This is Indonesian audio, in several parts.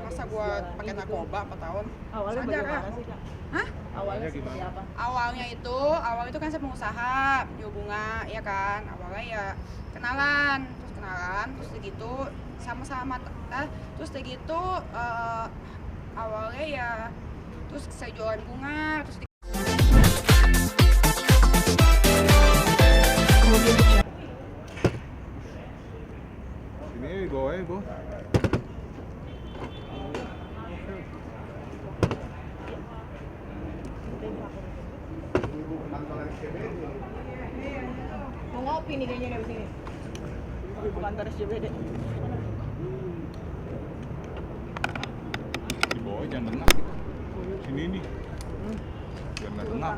Masa gua pakai narkoba 4 tahun? Awalnya Sadar, bagaimana sih, Kak? Hah? Awalnya seperti apa? Awal itu kan saya pengusaha di bunga, ya kan. Awalnya ya kenalan, terus gitu sama-sama terus gitu awalnya ya terus saya jualan bunga, terus Ini bawa aja, Bu. Mau ngopi nih kayaknya dari sini. Di kantor SCBD. Di bawah jangan tengah gitu. Sini nih. Biar nggak tengah.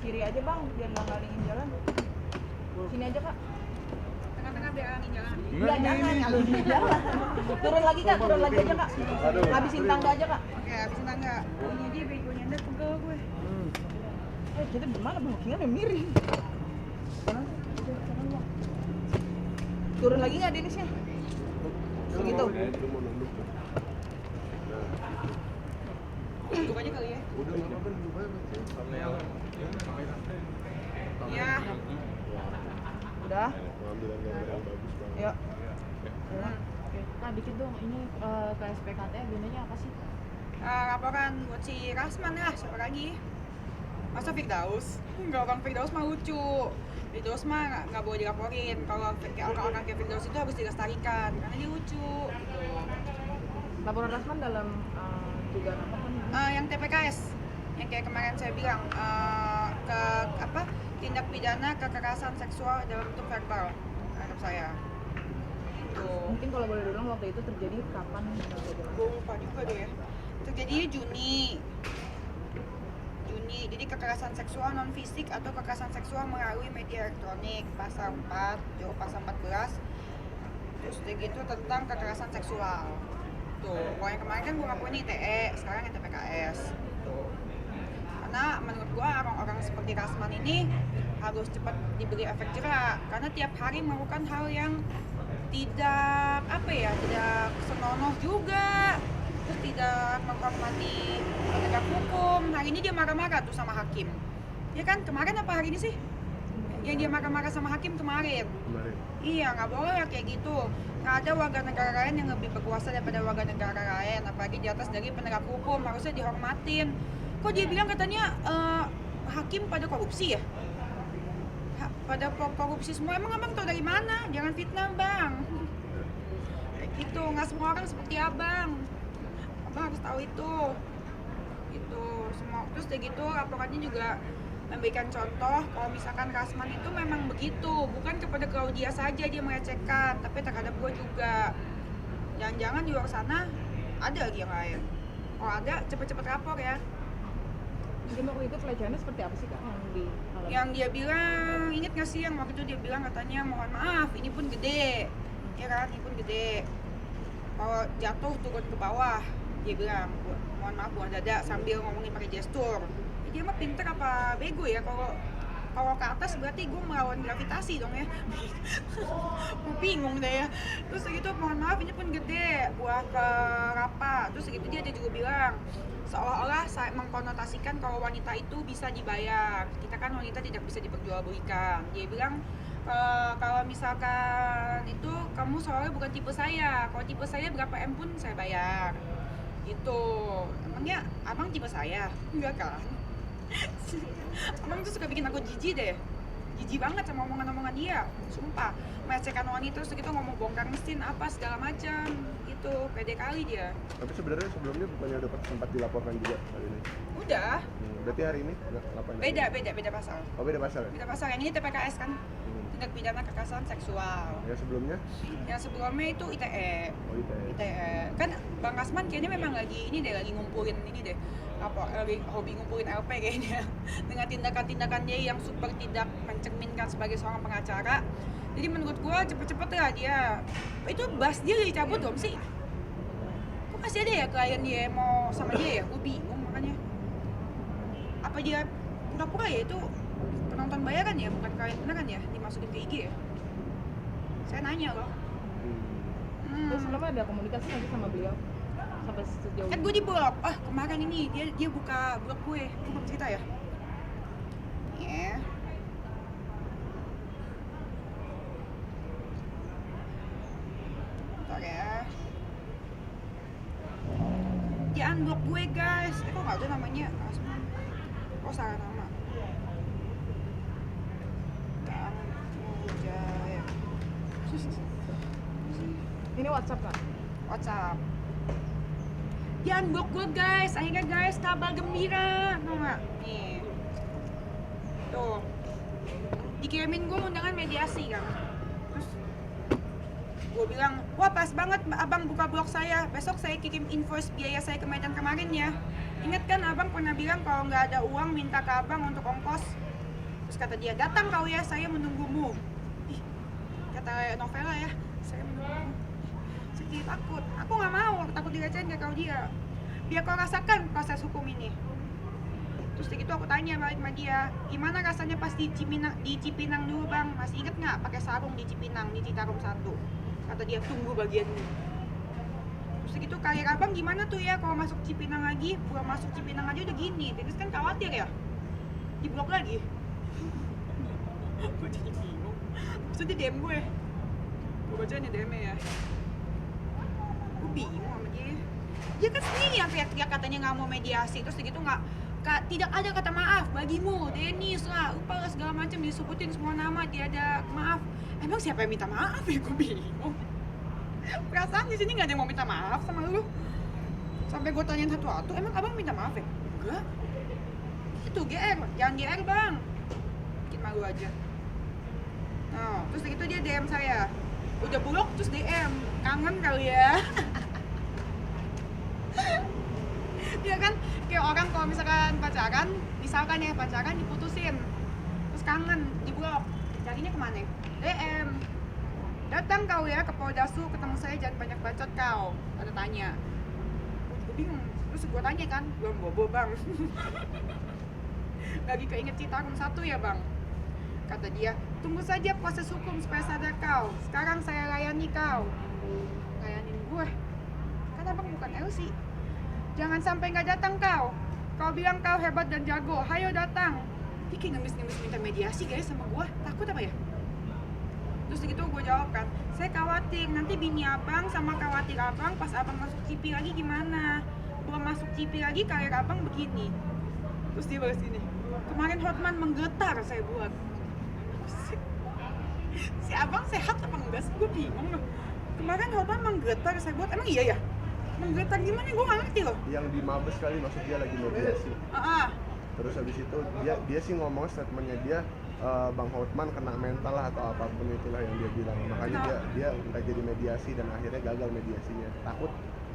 Kiri aja bang, biar nggak ngalingin jalan. Sini aja kak. tengah-tengah biar angin jalan. Enggak, jangan ngalingin jalan. Turun lagi kak, turun lagi aja kak. Habisin tangga aja kak. Oke, habisin tangga. Ini dia begonya ndak pegel gue. Kita gimana bookingannya miring. Turun lagi nggak Denisnya? Segitu. Duduk aja kali ya. Iya. Udah. Yuk. Kak, dikit dong, ini KSPKT gunanya apa sih? Laporan buat si Rasman lah, siapa lagi? Masa Firdaus? Enggak, orang Firdaus mah lucu. Firdaus mah nggak boleh dilaporin. Kalau orang-orang kayak Firdaus itu harus dilestarikan karena dia lucu. Gitu. Laporan Rasman dalam dugaan apa kan? Yang TPKS, yang kayak kemarin saya bilang ke tindak pidana kekerasan seksual dalam bentuk verbal terhadap saya. Gitu. Mungkin kalau boleh diulang waktu itu terjadi kapan? Gue lupa juga deh ya. Terjadinya Juni. Jadi kekerasan seksual non fisik atau kekerasan seksual melalui media elektronik, pasal 4, pasal 14. Terus gitu tentang kekerasan seksual. Tuh, kalau yang kemarin kan gue ngakuin ITE, sekarang yang TPKS. Tuh. Karena menurut gue orang-orang seperti Rasman ini harus cepat diberi efek jerak karena tiap hari melakukan hal yang tidak tidak senonoh juga, terus tidak menghormati penegak hukum. Hari ini dia marah-marah tuh sama hakim, ya kan? Kemarin apa hari ini sih yang dia marah-marah sama hakim kemarin? Iya, nggak boleh ya kayak gitu. Nggak ada warga negara lain yang lebih berkuasa daripada warga negara lain, apalagi di atas dari penegak hukum, harusnya dihormatin. Kok dia bilang katanya hakim pada korupsi ya? Pada korupsi semua, emang abang tau dari mana? Jangan fitnah bang. Kayak gitu, nggak semua orang seperti abang. Abang harus tahu itu. Gitu, semua. Terus kayak gitu laporannya juga memberikan contoh kalau misalkan Rasman itu memang begitu, bukan kepada Claudia saja dia melecehkan, tapi terhadap gue juga. Jangan-jangan di luar sana ada lagi yang lain. Kalau ada, cepet-cepet lapor ya. Jadi waktu itu pelecehannya seperti apa sih kak Yang dia bilang, inget gak sih yang waktu itu dia bilang katanya mohon maaf, ini pun gede, ya kan, ini pun gede. Kalau jatuh turun ke bawah, dia bilang mohon maaf buah dada sambil ngomongin pakai gestur. Dia mah pinter apa bego ya? Kalau ke atas berarti gue melawan gravitasi dong ya. Gue bingung deh ya. Terus gitu mohon maaf ini pun gede, buah ke rapa. Terus gitu dia juga bilang seolah-olah saya mengkonotasikan kalau wanita itu bisa dibayar. Kita kan wanita tidak bisa diperjualbelikan. Dia bilang kalau misalkan itu kamu soalnya bukan tipe saya. Kalau tipe saya berapa M pun saya bayar. Gitu. Emangnya abang tipe saya? Enggak kan? Abang tuh suka bikin aku jijik deh. Jijik banget sama omongan-omongan dia. Sumpah. Melecehkan wanita terus gitu ngomong bongkar mesin apa segala macam. Gitu. Pede kali dia. Tapi sebenarnya sebelumnya bukannya udah sempat dilaporkan juga kali ini? Udah. Berarti hari ini laporan? Beda pasal. Oh beda pasal ya? Beda pasal. Yang ini TPKS kan. Tindak pidana kekerasan seksual. Ya sebelumnya? Yang sebelumnya itu ITE. Oh ITE. Kan Bang Rasman kayaknya memang lagi ngumpulin ini deh. Lagi hobi ngumpulin LP kayaknya. Dengan tindakan-tindakan dia yang super tidak mencerminkan sebagai seorang pengacara. Jadi menurut gue cepet-cepet lah dia. Itu bas dia udah dicabut belum sih? Kok masih ada ya klien dia mau sama dia ya? Gue bingung makanya. Apa dia pura-pura ya itu penonton bayaran ya, bukan klien beneran ya? Dimasukin ke IG ya? Saya nanya loh. Terus kenapa ada komunikasi nanti sama beliau sampai sejauh Kan gue di blog. Kemarin ini dia buka blog gue belum cerita ya? Ya. Bentar ya. Dia unblock gue guys. Kok nggak ada namanya? Asman. Kok salah nama? Kang Mujaya. ini WhatsApp kan? WhatsApp. Dia unblock gue guys. Akhirnya guys kabar gembira. Tau nggak? Nih. Tuh. Dikirimin gue undangan mediasi kan. Terus gue bilang, wah pas banget abang buka blog saya. Besok saya kirim invoice biaya saya ke Medan kemarin ya. Ingat kan abang pernah bilang kalau nggak ada uang minta ke abang untuk ongkos. Terus kata dia, datang kau ya, saya menunggumu. Ih, kata novela ya, saya menunggumu. Saya jadi takut, aku nggak mau, takut direcehin kayak kau dia. Biar kau rasakan proses hukum ini. Terus begitu aku tanya balik sama dia, gimana rasanya pas di Cipinang dulu bang? Masih inget nggak pakai sarung di Cipinang, di Citarum 1? Kata dia, tunggu bagian ini. Terus begitu karir abang gimana tuh ya kalau masuk Cipinang lagi? Belum masuk Cipinang aja udah gini, terus kan khawatir ya? Di blok lagi. Gue jadi bingung. Terus dia DM gue. Gue bacain ya DM-nya ya. Gue bingung sama dia. Dia kan sendiri yang teriak-teriak katanya nggak mau mediasi, terus begitu tidak ada kata maaf bagimu, Denis lah, lupa lah segala macam disebutin semua nama, tiada maaf. Emang siapa yang minta maaf ya? Gue bingung. Perasaan di sini nggak ada yang mau minta maaf sama lu. Sampai gue tanyain satu-satu, emang abang minta maaf ya? Enggak. Itu GR, jangan GR bang. Bikin malu aja. Nah, terus begitu dia DM saya. Udah blok terus DM, kangen kali ya. Dia kan kayak orang kalau misalkan misalkan ya pacaran diputusin, terus kangen, di blok, carinya kemana? DM, datang kau ya ke Poldasu, ketemu saya, jangan banyak bacot kau, ada tanya. Gue bingung, terus gue tanya kan, belum bobo bang. Lagi keinget Citarum 1 ya bang? Kata dia, tunggu saja proses hukum supaya sadar kau, sekarang saya layani kau. Layanin gue? Kan abang bukan LC. Jangan sampai nggak datang kau. Kau bilang kau hebat dan jago. Hayo datang. Dia kayak ngemis-ngemis minta mediasi guys sama gue. Takut apa ya? Terus gitu gue jawab kan. Saya khawatir nanti bini abang sama khawatir abang pas abang masuk CP lagi gimana. Belum masuk CP lagi karir abang begini. Terus dia balas gini. Kemarin Hotman menggetar saya buat. Si abang sehat apa enggak sih? Gue bingung loh. Kemarin Hotman menggetar saya buat. Emang iya ya? Menggetar gimana? Gue nggak ngerti loh. Yang di Mabes kali maksud dia lagi mediasi. Terus habis itu dia sih ngomong statementnya dia Bang Hotman kena mental lah atau apapun itulah yang dia bilang. Makanya dia nggak jadi mediasi dan akhirnya gagal mediasinya. Takut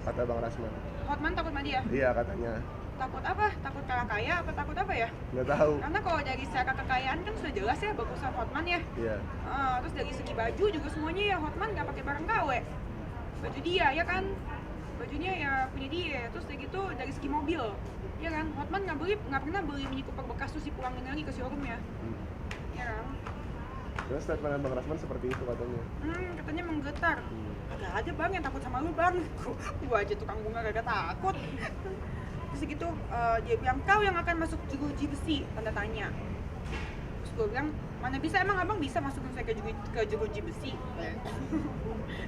kata Bang Rasman. Hotman takut sama dia? Iya katanya. Takut apa? Takut kalah kaya apa takut apa ya? Nggak tahu. Karena kalau dari secara kekayaan kan sudah jelas ya bagusan Hotman ya. Iya. Terus dari segi baju juga semuanya ya Hotman nggak pakai barang KW. Baju dia ya kan? Bajunya ya punya dia. Terus kayak gitu dari segi mobil, ya kan? Hotman nggak pernah beli Mini Cooper bekas terus dipulangin lagi ke showroom ya. Ya kan? Terus statement Bang Rasman seperti itu katanya. Katanya menggetar. Agak ada bang yang takut sama lu bang. Gua aja tukang bunga gak takut. Terus gitu dia bilang kau yang akan masuk jeruji besi, tanda tanya. Terus gue bilang mana bisa emang abang bisa masukin saya ke jeruji besi?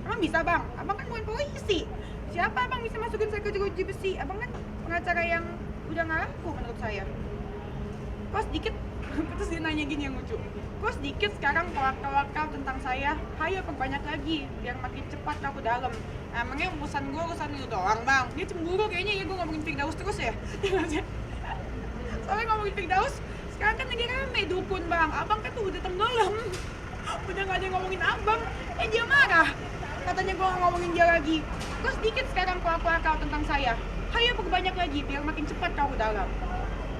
Emang bisa bang? Abang kan bukan polisi. Siapa abang bisa masukin saya ke jeruji besi? Abang kan pengacara yang udah nggak laku menurut saya. Kok sedikit, terus dia nanya gini yang lucu. Kok sedikit sekarang kelak-kelak kau tentang saya? Hayo perbanyak lagi, biar makin cepat kau ke dalam. Emangnya urusan lu doang bang? Dia cemburu kayaknya ya gue ngomongin Firdaus terus ya. Soalnya ngomongin Firdaus, sekarang kan lagi rame dukun bang. Abang kan tuh udah tenggelam. Udah gak ada yang ngomongin abang. Dia marah. Katanya gue ngomongin dia lagi. Kok sedikit sekarang kelak-kelak kau tentang saya? Hayo perbanyak lagi, biar makin cepat kau ke dalam.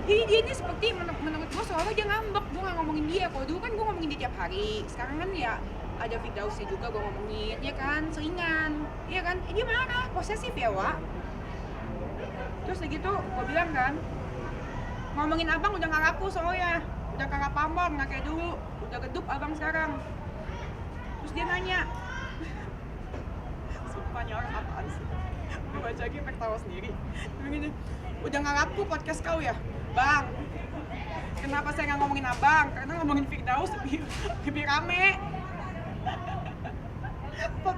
Jadi dia ini seperti menurut gue soalnya dia ngambek. Gue gak ngomongin dia. Kalau dulu kan gue ngomongin dia tiap hari. Sekarang kan ya ada Firdausnya juga gue ngomongin, ya kan, seringan, ya kan, dia marah, posesif ya Wak. Terus gitu gue bilang kan, ngomongin abang udah gak laku soalnya, udah kagak pamor, gak kayak dulu, udah gedup abang sekarang. Terus dia nanya, sumpahnya orang apaan sih? Gue baca lagi sampai ketawa sendiri. Begini, udah gak laku podcast kau ya? Bang, kenapa saya gak ngomongin abang? Karena ngomongin Firdaus lebih rame.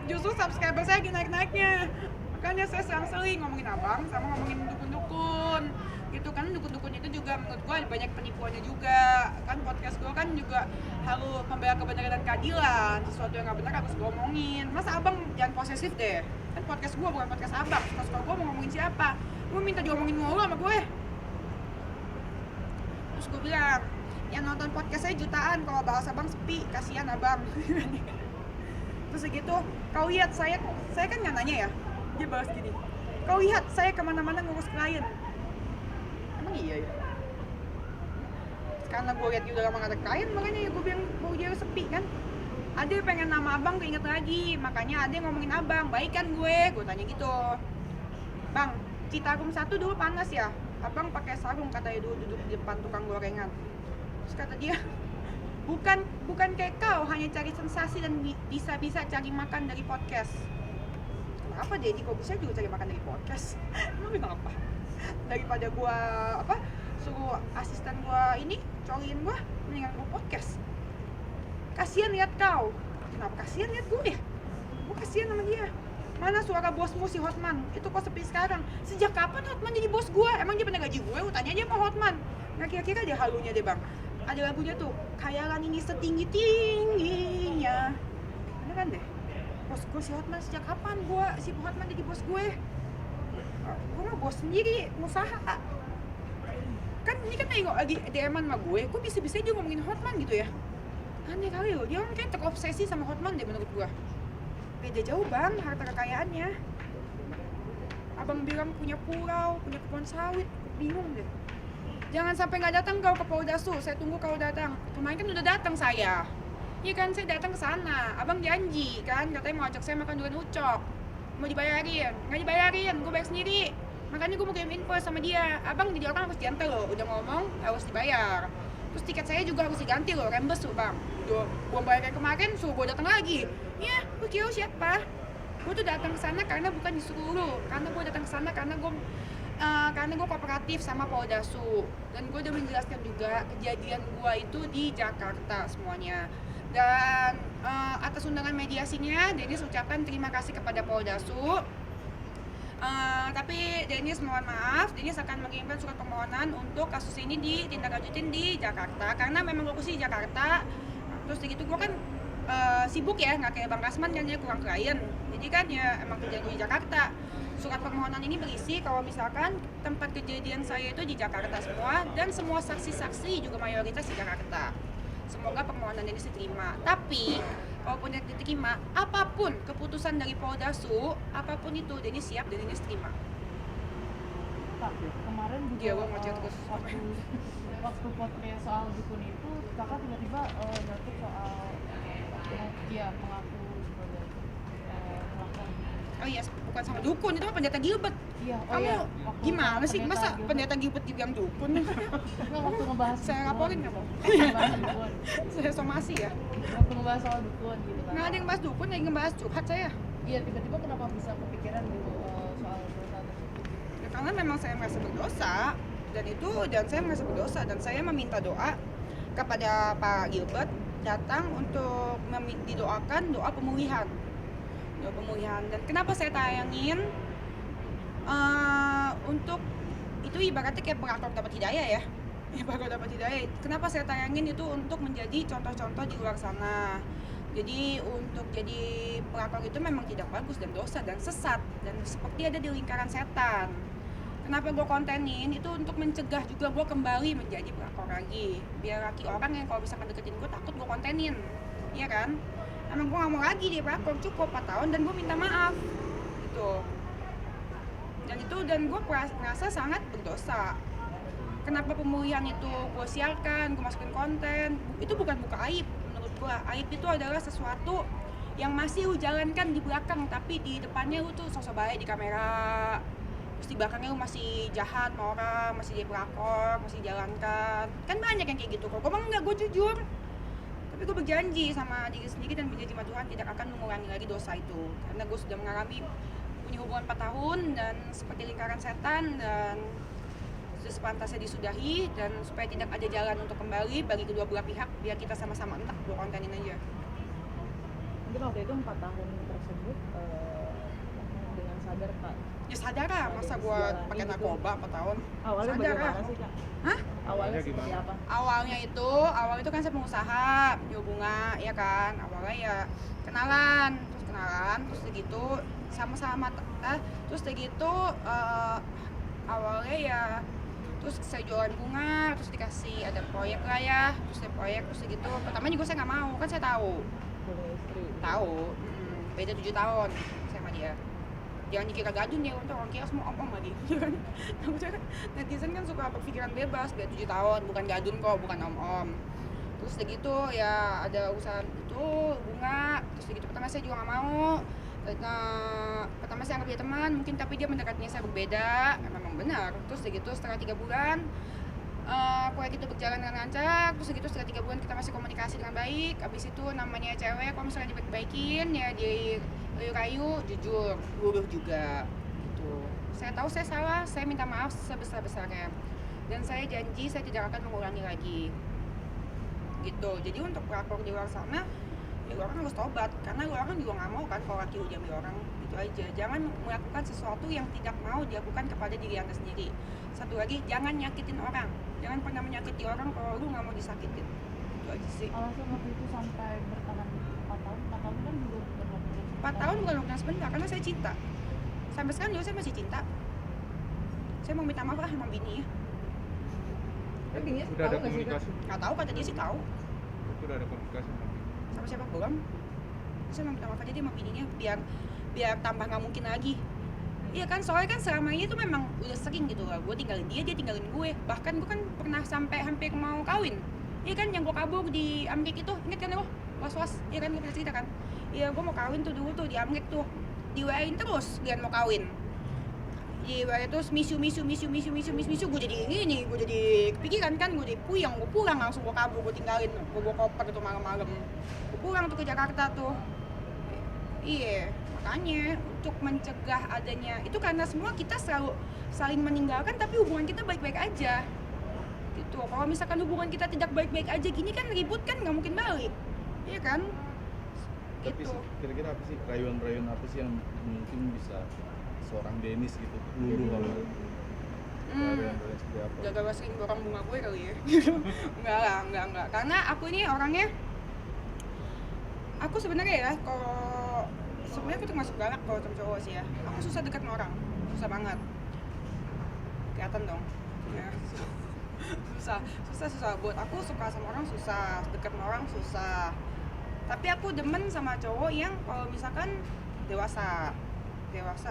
Justru subscriber saya lagi naik-naiknya. Makanya saya sering ngomongin abang sama ngomongin dukun-dukun gitu kan. Dukun-dukun itu juga menurut gue banyak penipuannya juga kan. Podcast gue kan juga harus membela kebenaran dan keadilan. Sesuatu yang gak benar harus gue omongin. Masa abang jangan posesif deh, kan podcast gue bukan podcast abang. Suka gue mau ngomongin siapa, gue minta diomongin mulu sama gue. Terus gue bilang, yang nonton podcast saya jutaan, kalau bahas abang sepi, kasihan abang. Terus gitu, kau lihat saya kan nggak nanya ya, dia balas gini, kau lihat saya kemana-mana ngurus klien. Emang iya ya? Karena gue lihat dia udah lama gak ada klien, makanya ya gue bilang bahwa dia sepi kan. Ada yang pengen nama abang keinget lagi, makanya ada yang ngomongin abang, baik kan gue tanya gitu. Bang, Citarum 1 dulu panas ya? Abang pakai sarung katanya dulu duduk di depan tukang gorengan. Terus kata dia, bukan kayak kau hanya cari sensasi dan bisa cari makan dari podcast. Kenapa Dedi kok bisa juga cari makan dari podcast? Emang kenapa? Daripada gua suruh asisten gua ini coliin gua, mendingan gua podcast. Kasian lihat kau. Kenapa kasian lihat gue ya? Gua kasian sama dia. Mana suara bosmu si Hotman? Itu kok sepi sekarang. Sejak kapan Hotman jadi bos gue? Emang dia pernah gaji gue? Tanya aja sama Hotman. Nah kira-kira ada halunya deh bang. Ada lagunya tuh, khayalan ini setinggi-tingginya. Ada kan deh? Bos gue si Hotman, sejak kapan si Hotman jadi bos gue? Gue mah bos sendiri, usaha. Kan ini kan lagi DM-an sama gue bisa-bisa dia ngomongin Hotman gitu ya. Aneh kali loh, dia orang kayak terobsesi sama Hotman deh menurut gue. Beda jauh bang, harta kekayaannya. Abang bilang punya pulau, punya kebun sawit, bingung deh. Jangan sampai nggak datang kau ke Poldasu, saya tunggu kau datang. Kemarin kan udah datang saya. Iya kan, saya datang ke sana. Abang janji kan, katanya mau ajak saya makan durian ucok. Mau dibayarin, nggak dibayarin, gue bayar sendiri. Makanya gue mau kirim info sama dia. Abang jadi orang harus jantel loh, udah ngomong harus dibayar. Terus tiket saya juga harus diganti loh, rembes tuh bang. Gue bayar kayak kemarin, suruh gue datang lagi. Ya, lu kira siapa? Gue tuh datang ke sana karena bukan disuruh lu. Karena gue datang ke sana karena gue kooperatif sama Poldasu. Dan gue udah menjelaskan juga kejadian gue itu di Jakarta semuanya. Dan atas undangan mediasinya, Dennis ucapkan terima kasih kepada Poldasu. Tapi Dennis mohon maaf, Dennis akan mengirimkan surat permohonan untuk kasus ini ditindaklanjutin di Jakarta. Karena memang fokus di Jakarta. Terus begitu gue kan sibuk ya, nggak kayak Bang Rasman kan dia kurang klien. Jadi kan ya emang kerjaan di Jakarta. Surat permohonan ini berisi kalau misalkan tempat kejadian saya itu di Jakarta semua dan semua saksi-saksi juga mayoritas di Jakarta. Semoga permohonan ini diterima. Tapi kalaupun diterima, apapun keputusan dari Poldasu, apapun itu Dennis siap dan Dennis terima. Kak, kemarin juga Iya, gua mau chat terus. waktu podcast soal dukun itu kakak tiba-tiba nyatuk soal mengaku sebagai pelakon. Oh iya, bukan sama dukun, itu mah pendeta Gilbert. Iya, Kamu gimana sih? Masa pendeta Gilbert dibilang dukun? Enggak, waktu ngebahas Saya dukun. laporin nggak mau? Ngebahas dukun. Saya somasi ya. Waktu ngebahas soal dukun gitu kan. Nggak ada yang bahas dukun, lagi ngebahas curhat saya. Iya, tiba-tiba kenapa bisa kepikiran gitu soal dosa tersebut? Ya, karena memang saya merasa berdosa dan saya merasa berdosa dan saya meminta doa kepada Pak Gilbert datang untuk didoakan doa pemulihan. Dan kenapa saya tayangin untuk itu ibaratnya kayak pelakor dapat hidayah ya. Pelakor dapat hidayah. Kenapa saya tayangin itu untuk menjadi contoh-contoh di luar sana. Jadi untuk jadi pelakor itu memang tidak bagus dan dosa dan sesat dan seperti ada di lingkaran setan. Kenapa gue kontenin itu untuk mencegah juga gue kembali menjadi pelakor lagi. Biar laki orang yang kalau misalkan deketin gue takut gue kontenin, iya kan? Emang gue gak mau lagi dia pelakor, cukup 4 tahun dan gue minta maaf gitu. Dan gue merasa sangat berdosa. Kenapa pemulihan itu gue siarkan, gue masukin konten, itu bukan buka aib menurut lah. Aib itu adalah sesuatu yang masih lu jalankan di belakang, tapi di depannya lu tuh sosok baik di kamera, terus di belakangnya lu masih jahat sama orang, masih jadi pelakor, masih jalankan. Kan banyak yang kayak gitu kok. Gue emang enggak, gue jujur. Tapi gue berjanji sama diri sendiri dan berjanji sama Tuhan tidak akan mengulangi lagi dosa itu. Karena gue sudah mengalami punya hubungan 4 tahun dan seperti lingkaran setan, dan sudah sepantasnya disudahi, dan supaya tidak ada jalan untuk kembali bagi kedua belah pihak, biar kita sama-sama entak gue kontenin aja. Mungkin waktu itu 4 tahun tersebut dengan sadar Kak. Ya sadar lah, masa gue pakai narkoba 4 tahun. Awalnya Sadar bagaimana lah. sih Kak? Hah? Awalnya seperti apa? Awal itu kan saya pengusaha jual bunga, ya kan. Awalnya ya kenalan, terus segitu sama-sama terus segitu awalnya ya terus saya jualan bunga, terus dikasih ada proyek lah ya, terus ada proyek, terus segitu. Pertama juga saya nggak mau, kan saya tahu, beda 7 tahun saya sama dia. Jangan dikira gadun ya, untuk orang kira semua om-om lagi. Netizen kan suka berpikiran bebas, beda 7 tahun, bukan gadun kok, bukan om-om. Terus segitu ya ada usaha itu bunga, terus segitu pertama saya juga nggak mau. Pertama saya anggap dia teman, mungkin tapi dia mendekatnya saya berbeda, memang benar. Terus segitu setelah 3 bulan proyek itu berjalan dengan lancar, terus segitu setelah 3 bulan kita masih komunikasi dengan baik. Habis itu namanya cewek, kalau misalnya dibaik-baikin ya dirayu, jujur, luluh juga gitu. Saya tahu saya salah, saya minta maaf sebesar-besarnya, dan saya janji saya tidak akan mengulangi lagi gitu. Jadi untuk pelakor di luar sana, ya lu orang harus tobat, karena lu orang juga nggak mau kan kalau laki lu diambil orang, gitu aja. Jangan melakukan sesuatu yang tidak mau dilakukan kepada diri anda sendiri. Satu lagi, jangan nyakitin orang, jangan pernah menyakiti orang kalau lu nggak mau disakitin, itu aja sih. Alasan waktu itu sampai bertahan 4 tahun kan juga bukan waktu yang 4 tahun bukan waktu yang sebentar, karena saya cinta. Sampai sekarang juga saya masih cinta. Saya mau minta maaf lah sama bini ya. Tapi bininya Udah ada tahu nggak sih, Kak? komunikasi? Nggak tahu, kata dia sih tahu. Itu udah ada komunikasi sama dia. Sama siapa belum? Saya mau minta maaf aja dia sama bininya, biar tambah nggak mungkin lagi. Iya kan, soalnya kan selama ini tuh memang udah sering gitu lah, gue tinggalin dia tinggalin gue. Bahkan gue kan pernah sampai hampir mau kawin. Iya kan, yang gue kabur di Amerika itu, inget kan lo? Was-was, iya kan, gue pernah cerita kan? Iya, gue mau kawin tuh dulu tuh di Amerika tuh, di-WA-in terus dia mau kawin. Di WA terus misu, gue jadi gini, gue jadi kepikiran kan, gue jadi puyeng, gue pulang langsung, gue kabur, gue tinggalin, gue bawa koper tuh malam-malam. Gue pulang tuh ke Jakarta tuh. Iya, makanya untuk mencegah adanya itu, karena semua kita selalu saling meninggalkan tapi hubungan kita baik-baik aja gitu. Kalau misalkan hubungan kita tidak baik-baik aja gini kan, ribut kan nggak mungkin balik, iya kan? Tapi Gitu. kira-kira apa sih rayuan-rayuan apa sih yang mungkin bisa seorang Dennis gitu luluh sama rayuan-rayuan seperti apa? Gara-gara sering borong bunga gue kali ya. Enggak, karena aku ini orangnya, aku sebenarnya ya, kalau sebenarnya aku termasuk galak kalau sama cowok sih ya. Aku susah dekat sama orang, susah banget. Kelihatan dong. Ya. susah buat aku, suka sama orang susah, dekat sama orang susah. Tapi aku demen sama cowok yang kalau misalkan dewasa,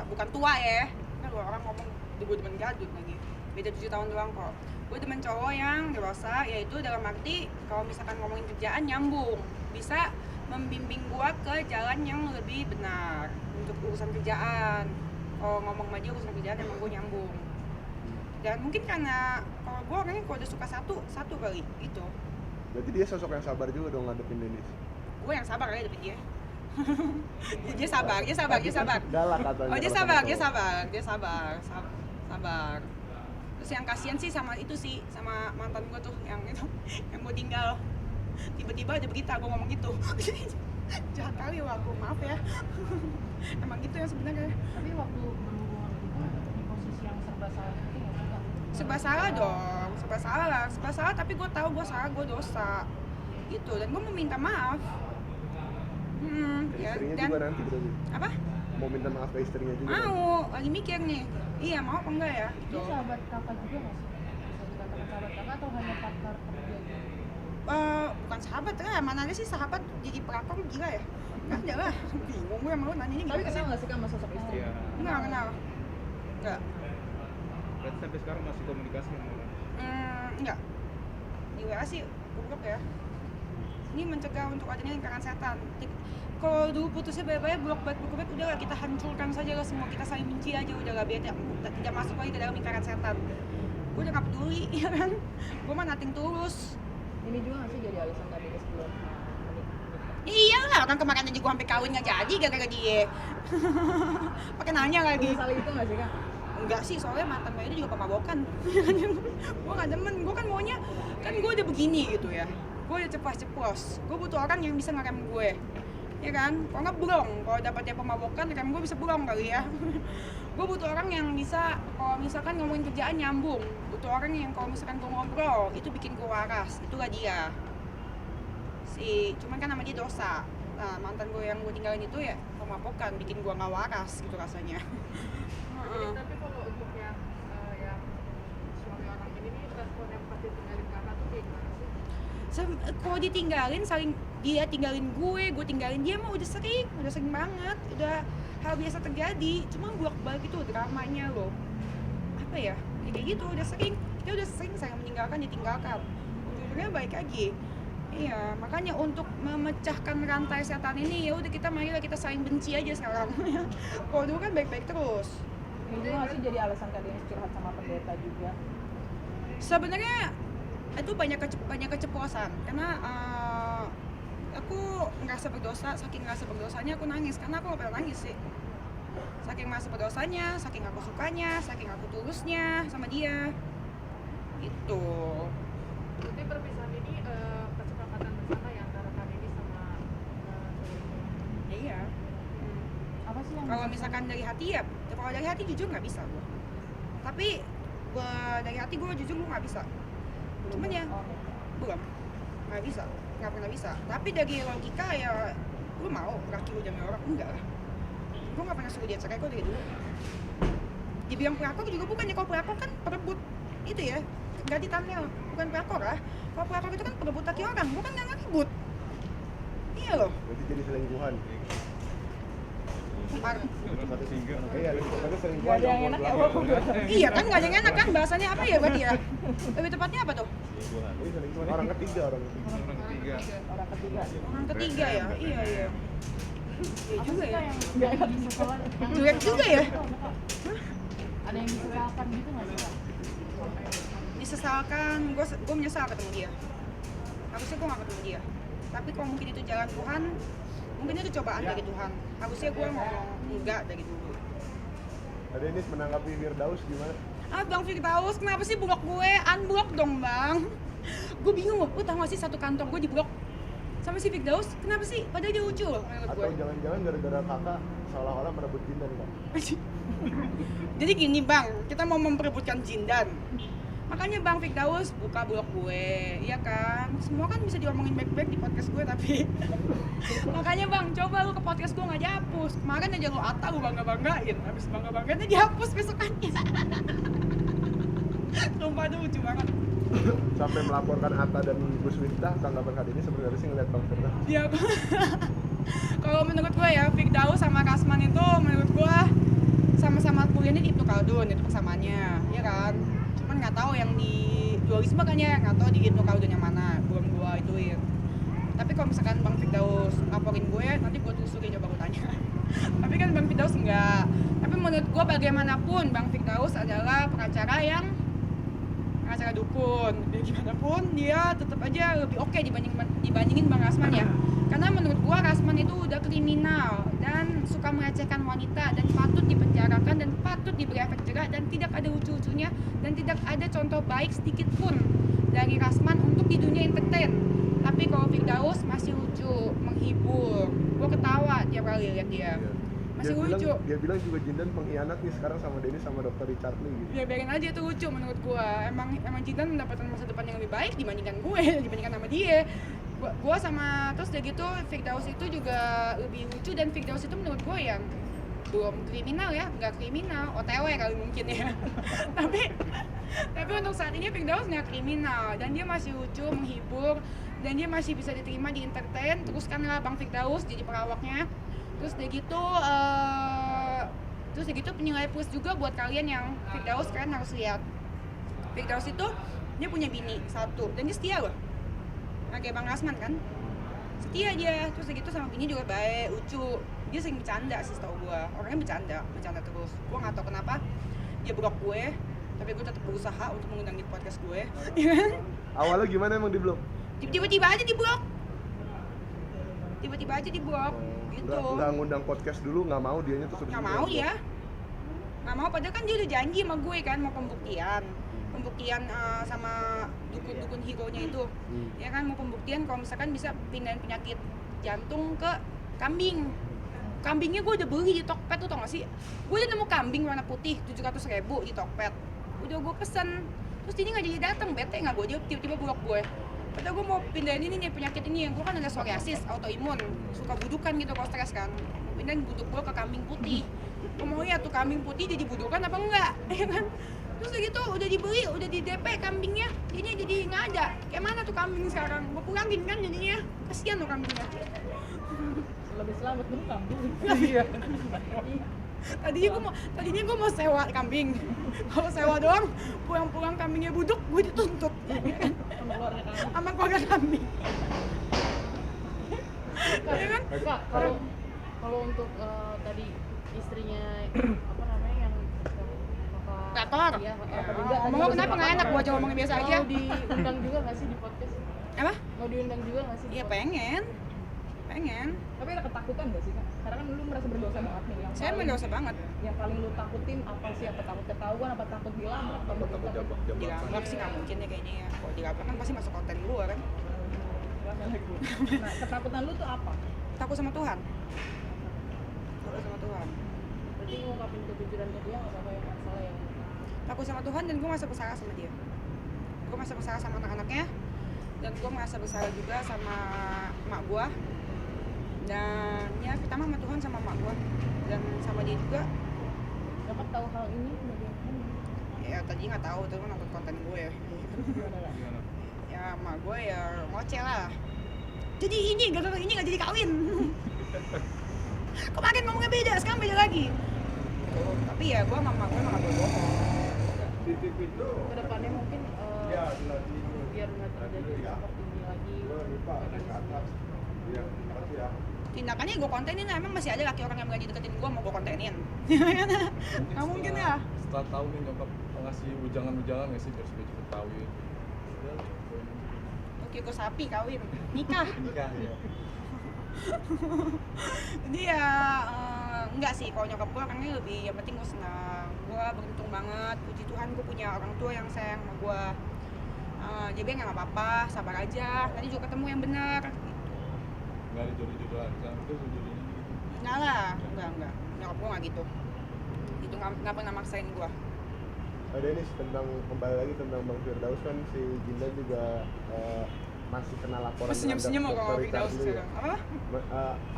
bukan tua ya. Kan orang ngomong gue demen gadut lagi. Beda 7 tahun doang kok. Gue demen cowok yang dewasa, yaitu dalam arti kalau misalkan ngomongin kerjaan nyambung, bisa membimbing gue ke jalan yang lebih benar untuk urusan kerjaan. Kalau ngomong sama dia urusan kerjaan emang gue nyambung. Dan mungkin karena kalau gue orangnya kalau udah suka satu kali gitu. Berarti dia sosok yang sabar juga dong ngadepin Dennis. Gue yang sabar kali dapet dia. dia sabar. Galak katanya. Oh dia kalau sabar. Terus yang kasihan sih sama itu sih, sama mantan gue tuh yang itu, yang gue tinggal. Tiba-tiba ada berita gue ngomong gitu. Jahat kali aku, maaf ya. Emang gitu ya sebenarnya. Tapi waktu berhubungan itu di posisi yang serba salah itu nggak sih Kak? Serba salah dong, serba salah, tapi gue tahu gue salah, gue dosa gitu, dan gue mau minta maaf. Ya, istrinya dan juga nanti berarti. apa? Mau minta maaf ke istrinya juga. Mau, lagi mikir nih. Iya, mau apa enggak ya? Gitu. Dia sahabat kakak juga nggak sih? Bisa dikatakan sahabat kakak atau hanya partner kerja aja? Bukan sahabat lah, mana ada sih sahabat jadi pelakor, gila ya? Nggak ada lah, bingung gue sama lu nanya ini Tapi gimana sih? kenal nggak sih Kak sama sosok istri? Iya. Enggak kenal. Enggak. Berarti sampai sekarang masih komunikasi sama orang. Enggak. Di WA sih, goblok ya. ini mencegah untuk adanya lingkaran setan. Kalau dulu putusnya baik-baik, blok-baik udahlah kita hancurkan saja lah semua, kita saling benci aja udahlah biar tidak masuk lagi ke dalam lingkaran setan. Gue udah gak peduli, ya kan? Gue mah nothing tulus. Ini juga nggak sih jadi alasan tadi sebelum menikah? Iya lah, kan kemarin aja gue sampai kawin nggak jadi gara-gara dia. Pakai nanya lagi. Salah itu nggak sih Kak? Enggak sih, soalnya mantan gue itu juga pemabokan. Gue gak demen, gue kan maunya, kan gue udah begini gitu ya. Gue udah ceplos. Gue butuh orang yang bisa ngerem gue. Ya kan? Kalau nggak blong, kalau dapat dia pemabokan, rem gue bisa blong kali ya. Gue butuh orang yang bisa, kalau misalkan ngomongin kerjaan nyambung. Butuh orang yang kalau misalkan gue ngobrol, itu bikin gue waras. Itulah dia. Cuman kan nama dia dosa. Nah, mantan gue yang gue tinggalin itu ya pemabokan, bikin gue nggak waras gitu rasanya. Tapi kalau untuk yang suami orang ini nih, respon yang pasti tinggalin kakak tuh kayak gimana sih? Kalau ditinggalin, saling dia tinggalin gue tinggalin dia mah udah sering banget, udah hal biasa terjadi. Cuma bolak-balik itu dramanya loh. Apa ya? Kayak gitu, udah sering saling meninggalkan, ditinggalkan. Ujung-ujungnya baik lagi. Iya, makanya untuk memecahkan rantai setan ini ya udah marilah kita saling benci aja sekarang. Kalau dulu kan baik-baik terus. Ini juga nggak sih jadi alasan kalian curhat sama pendeta juga? Sebenarnya itu banyak keceplosan karena aku ngerasa berdosa, saking ngerasa berdosanya aku nangis karena aku nggak pernah nangis sih. Saking merasa berdosanya, saking aku sukanya, saking aku tulusnya sama dia. Gitu. Berarti perpisahan ini kesepakatan bersama ya antara Kak Deni sama Ya, iya. Apa sih yang Kalau misalkan dari hati ya, kalau dari hati jujur nggak bisa gue. Tapi dari hati gue jujur gue nggak bisa. Cuman ya belum, nggak bisa, nggak pernah bisa. Tapi dari logika ya, lu mau laki lu jadi orang enggak lah. Gue nggak pernah suruh dia cerai kok dari dulu. Dibilang pelakor juga bukannya, kalau pelakor kan perebut itu ya, ganti thumbnail, bukan pelakor lah. Kalau pelakor itu kan perebut laki orang, bukan nggak ngerebut. Iya loh. Berarti jadi selingkuhan. Tiga. Iya, pokoknya selingkuhan. Gak ada yang enak ya walaupun Iya kan nggak ada yang enak kan, bahasanya apa ya berarti ya? Lebih tepatnya apa tuh? Ini selingkuhan. Orang ketiga. Orang ketiga. orang ketiga. Orang ketiga ya? Iya. Iya juga ya. Nggak enak disesuaikan. Jelek juga ya? Ada yang disesalkan gitu nggak sih Kak? Disesalkan, gue menyesal ketemu dia. Harusnya gue gak ketemu dia. Tapi kalau mungkin itu jalan Tuhan, mungkin itu cobaan dari Tuhan. Harusnya gue ngomong enggak dari dulu. Ada ini menanggapi Firdaus gimana? Bang Firdaus, kenapa sih blok gue? Unblock dong bang. Gue bingung loh, lu tau gak sih satu kantor gue di blok sama si Firdaus? Kenapa sih? Padahal dia lucu loh menurut Atau gue. jangan-jangan gara-gara kakak seolah-olah merebut Jindan kan? Jadi gini bang, kita mau memperebutkan Jindan. Makanya Bang Firdaus buka blog gue, iya kan? Semua kan bisa diomongin baik-baik di podcast gue tapi makanya Bang, coba lu ke podcast gue gak dihapus. Kemarin aja lu Atta lu bangga-banggain, habis bangga-banggainnya dihapus besokannya. Sumpah tuh lucu banget. Sampai melaporkan Atta dan Gus Miftah, tanggapan kali ini seperti apa sih ngeliat Bang Firdaus? Iya. Kalau menurut gue ya, Firdaus sama Kasman itu menurut gue sama-sama kuliahnya di Ibnu Khaldun, itu persamaannya, ya kan? Cuman nggak tahu yang di dualisme kan ya, nggak tahu di Ibnu Khaldun yang mana, belum gue ituin. Tapi kalau misalkan Bang Firdaus laporin gue, nanti gue telusuri, coba gue tanya. Tapi kan Bang Firdaus enggak. Tapi menurut gue bagaimanapun Bang Firdaus adalah pengacara yang pengacara dukun. Biar gimana pun dia tetap aja lebih oke dibandingin Bang Rasman ya. Karena menurut gue Rasman itu udah kriminal dan suka melecehkan wanita dan patut dipenjarakan dan patut diberi efek jerah dan tidak ada lucu-lucunya dan tidak ada contoh baik sedikit pun dari Rasman untuk di dunia entertain. Tapi kalau Firdaus masih lucu, menghibur, gue ketawa tiap kali lihat dia. Masih lucu. Dia bilang juga Jindan pengkhianat nih sekarang sama Denny sama Dr. Richard Lee gitu. Ya biarin aja itu lucu menurut gue. Emang Jindan mendapatkan masa depan yang lebih baik dibandingkan gue, dibandingkan sama dia. Gue sama terus udah gitu Firdaus itu juga lebih lucu dan Firdaus itu menurut gue yang belum kriminal ya, nggak kriminal, OTW kali mungkin ya. tapi untuk saat ini Firdaus nggak kriminal dan dia masih lucu, menghibur dan dia masih bisa diterima di entertain. Teruskanlah Bang Firdaus jadi pelawaknya. Terus udah gitu penilai plus juga buat kalian yang Firdaus, kalian harus lihat Firdaus itu dia punya bini satu dan dia setia loh. Kayak Bang Rasman kan, setia dia. Terus gitu sama bini juga baik, lucu. Dia sering bercanda sih tau gue, orangnya bercanda terus. Gue nggak tahu kenapa dia blok gue, tapi gue tetap berusaha untuk mengundang di podcast gue. Awalnya gimana emang di blok? Tiba-tiba aja di blok. Tiba-tiba aja di blok gitu. Nggak ngundang podcast dulu, nggak mau dianya terus Nggak mau ya. Nggak mau, padahal kan dia udah janji sama gue kan mau pembuktian sama dukun hero-nya itu. Ya kan mau pembuktian kalau misalkan bisa pindahin penyakit jantung ke kambing. Kambingnya gue udah beli di Tokped tuh, tau gak sih? Gue udah nemu kambing warna putih 700.000 di Tokped. Udah gue pesen, terus ini gak jadi datang, bete gak gue? Dia tiba-tiba blok gue. Padahal gue mau pindahin ini nih, penyakit ini. Gue kan ada psoriasis, autoimun, suka budukan gitu kalau stres kan. Mau pindahin buduk gue ke kambing putih. Gue mau lihat tuh kambing putih jadi budukan apa enggak, ya kan? Terus udah gitu, udah dibeli, udah di DP kambingnya. Jadinya jadi nggak ada. Kayak mana tuh kambing sekarang? Gue pulangin kan jadinya. Kasian tuh kambingnya. Lebih selamat dulu kambing. Iya. Tadinya gue mau sewa kambing. Kalau sewa doang, pulang-pulang kambingnya buduk, gue dituntut. Sama keluarga kambing. Ya kan? Kak, kalau untuk tadi istrinya apa namanya yang kakak Kotor. iya, Ngomong kenapa nggak enak? Gua aja ngomongin biasa aja. Mau diundang juga nggak sih di podcast? Apa? Mau diundang juga nggak sih? di Iya podcast? pengen. Tapi ada ketakutan nggak sih kak? Karena kan lu merasa berdosa banget nih. Saya berdosa banget. Yang paling lu takutin apa sih? Apa takut ketahuan? Apa takut dilabrak? Apa Takut takut jabak-jabakan. Dilabrak sih nggak mungkin ya kayaknya ya. Kalau dilabrak kan pasti masuk konten gua kan. Nah, ketakutan lu tuh apa? Takut sama Tuhan. Takut sama Tuhan. Berarti ngungkapin kejujuran ke dia nggak apa yang masalah yang Takut sama Tuhan dan gue merasa bersalah sama dia. Gue merasa bersalah sama anak-anaknya. Dan gue merasa bersalah juga sama emak gue. Dan ya pertama sama Tuhan sama emak gue. Dan sama dia juga. dapat tahu hal ini bagaimana? Ya tadi nggak tahu tuh nonton konten gue ya. Gimana lah? Ya emak gue ya ngoceh lah. Jadi ini gara-gara ini nggak jadi kawin. Kemarin ngomongnya beda, sekarang beda lagi. Tuh, tapi ya gue sama emak gue emang gak boleh bohong. Kedepannya mungkin biar nggak terjadi seperti ini lagi Tindakannya gue kontenin lah, emang masih ada laki orang yang berani deketin gue mau gue kontenin. Nggak mungkin ya. Setelah tahu nih nyokap ngasih ujangan-ujangan nggak sih biar supaya cepet kawin. Ya, cobain aja. Oke, gue sapi kawin, nikah. Nikah ya. Jadi ya enggak sih, kalau nyokap gue orangnya lebih yang penting gue senang. Gue beruntung banget, puji Tuhan gue punya orang tua yang sayang sama gue. Dia bilang nggak apa-apa, sabar aja, nanti juga ketemu yang benar. Nggak ada jodoh-jodohan, jangan itu jodohnya gitu. Enggak lah, enggak. Nyokap gue nggak gitu. Itu nggak pernah maksain gue. Ada ini tentang kembali lagi tentang Bang Firdaus kan si Jindan juga masih kena laporan Senyum-senyum mau Dr. kalau Richard Firdaus Lee ya. sekarang. Apa?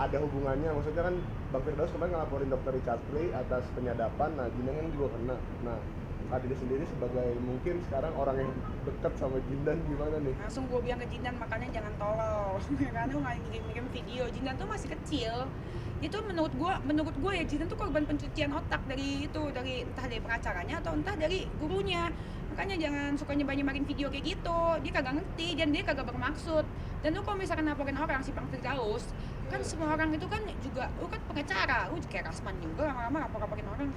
Ada hubungannya, maksudnya kan Bang Firdaus kemarin ngelaporin Dr. Richard Lee atas penyadapan, nah Jindan kan juga kena. Nah, Kak Dede sendiri sebagai mungkin sekarang orang yang dekat sama Jindan gimana nih? Langsung gue bilang ke Jindan, makanya jangan tolol. Karena lu nggak ngirim video. Jindan tuh masih kecil. Itu menurut gue ya Jindan tuh korban pencucian otak dari entah dari pengacaranya atau entah dari gurunya. Makanya jangan suka nyebarin video kayak gitu. Dia kagak ngerti dan dia kagak bermaksud. Dan lu kalau misalkan laporin orang si Bang Firdaus, kan semua orang itu kan juga lu kan pengacara, lu kayak Rasman juga lama-lama laporin orang.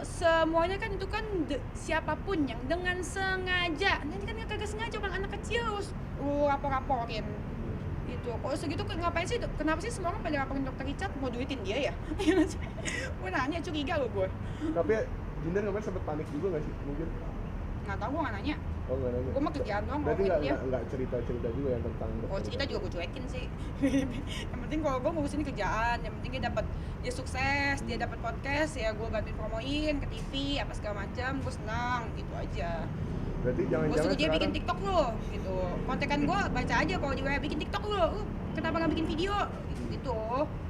Semuanya kan itu kan siapapun yang dengan sengaja, nanti kan kagak sengaja orang anak kecil lu laporin gitu. Kalau segitu ngapain sih, kenapa sih semua orang pada laporin Dr. Richard, mau duitin dia ya? Gue nanya, curiga lo gue. Tapi Jindan kemarin sempet panik juga nggak sih mungkin? Nggak tahu, gue nggak nanya. Oh nggak nanya. Gue mah kerjaan doang Berarti ngomongin dia. nggak cerita juga yang tentang Kalau cerita juga gue cuekin sih. Yang penting kalau gue ngurusin ini kerjaan, yang penting dia sukses, dia dapat podcast, ya gue bantuin promoin ke TV apa segala macam, gue senang gitu aja. Berarti Gue jangan-jangan suruh dia sekarang bikin TikTok lo, gitu. Kontekan gue baca aja kalau dia bikin TikTok lo, kenapa nggak bikin video, gitu.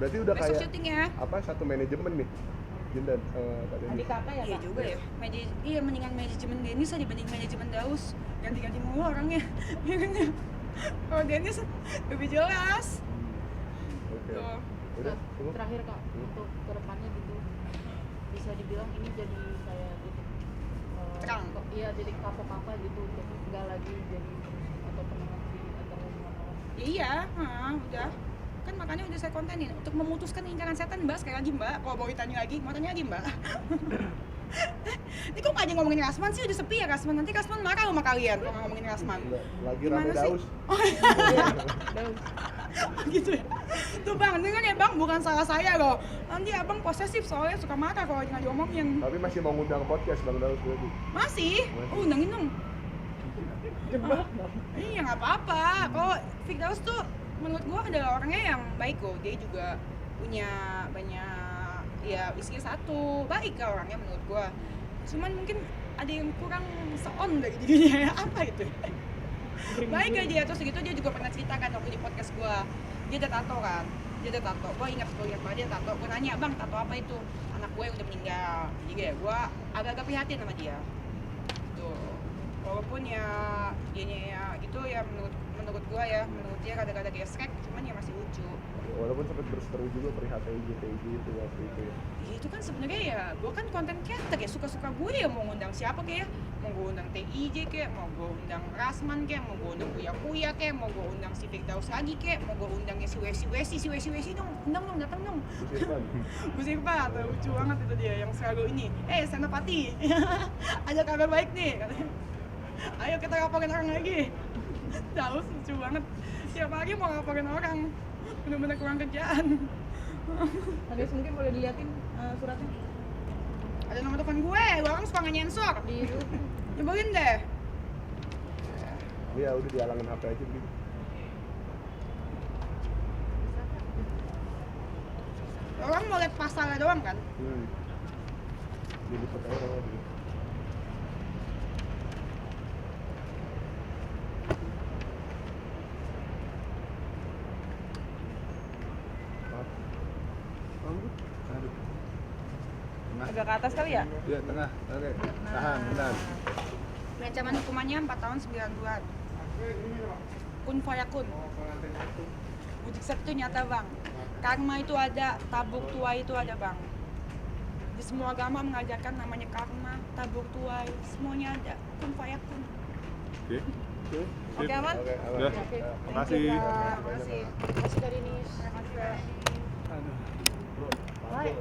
berarti udah Besok kayak syuting ya. apa satu manajemen nih Jindan Kak Dede. adik kakak ya Iya kak? juga ya. Iya mendingan manajemen Dennis dibanding manajemen Daus. Ganti-ganti mulu orangnya. Kalau Dennis lebih jelas. Oke. Tuh. Udah, cukup. Terakhir kak, untuk kedepannya gitu bisa dibilang ini jadi kayak titik Terang. iya titik kapok kakak gitu untuk nggak lagi jadi atau penengah atau hubungan orang Ya iya, udah. Kan makanya udah saya kontenin untuk memutuskan lingkaran setan, Mbak. Sekali lagi, Mbak. Kalau mau ditanya lagi, mau tanya lagi, Mbak. Ini kok nggak ada ngomongin Rasman sih, udah sepi ya Rasman. Nanti Rasman marah sama kalian kalau nggak ngomongin Rasman. Lagi Gimana rame sih? daus. Gitu ya. Tuh Bang, dengar ya Bang, bukan salah saya loh. Nanti Abang posesif soalnya suka marah kalau nggak diomongin. Tapi masih mau ngundang podcast Bang Daus berarti. Masih? Oh, undangin dong. Iya nggak apa-apa. Kalau Firdaus tuh menurut gua adalah orangnya yang baik kok. Dia juga punya banyak ya istri satu, baik lah orangnya menurut gua. Cuman mungkin ada yang kurang se-on dari dirinya ya, apa itu? Baik aja dia, terus gitu dia juga pernah ceritakan waktu di podcast gua. Dia ada tato kan, dia ada tato. Gua ingat banget dia tato. Gua nanya, "Bang, tato apa itu?" Anak gue yang udah meninggal. Jadi ya gua agak-agak prihatin sama dia. Tuh. Walaupun ya ya gitu ya menurut gua ya, menurut dia kadang-kadang gesrek, cuman ya masih lucu. Walaupun sempat berseteru juga perihal TIG itu waktu itu ya. Ya itu kan sebenarnya ya, gue kan konten creator ya, suka-suka gue ya mau ngundang siapa kayak, mau gue undang TIJ kayak, mau gue undang Rasman kayak, mau gue undang Kuya kayak, mau gue undang si Firdaus lagi kayak, mau gue undangnya si Wesi dong, undang dong, datang dong. Gus Irfan, lucu banget itu dia yang selalu ini, Senopati, ada kabar baik nih, katanya. Ayo kita laporin orang lagi. Daus lucu banget, tiap hari mau laporin orang, bener-bener kurang kerjaan. Guys, mungkin boleh diliatin suratnya Ada nomor telepon gue, orang suka nyensor. di Nyebelin deh. Ya udah dialangin HP aja begitu. Orang mau lihat pasalnya doang kan? Dilipet aja lagi. agak ke atas kali ya. Ya, tengah. Oke. Tahan, benar. Ancaman hukumannya 4 tahun 9 bulan. Kun fayakun. Mujizat itu nyata bang. Karma itu ada, tabuk tuai itu ada bang. Di semua agama mengajarkan namanya karma, tabuk tuai, semuanya ada. Kun fayakun. Oke. Oke, aman? Oke, aman. Udah. Oke. Makasih. Terima kasih. Terima kasih Kak Dinis. Terima kasih. Bye.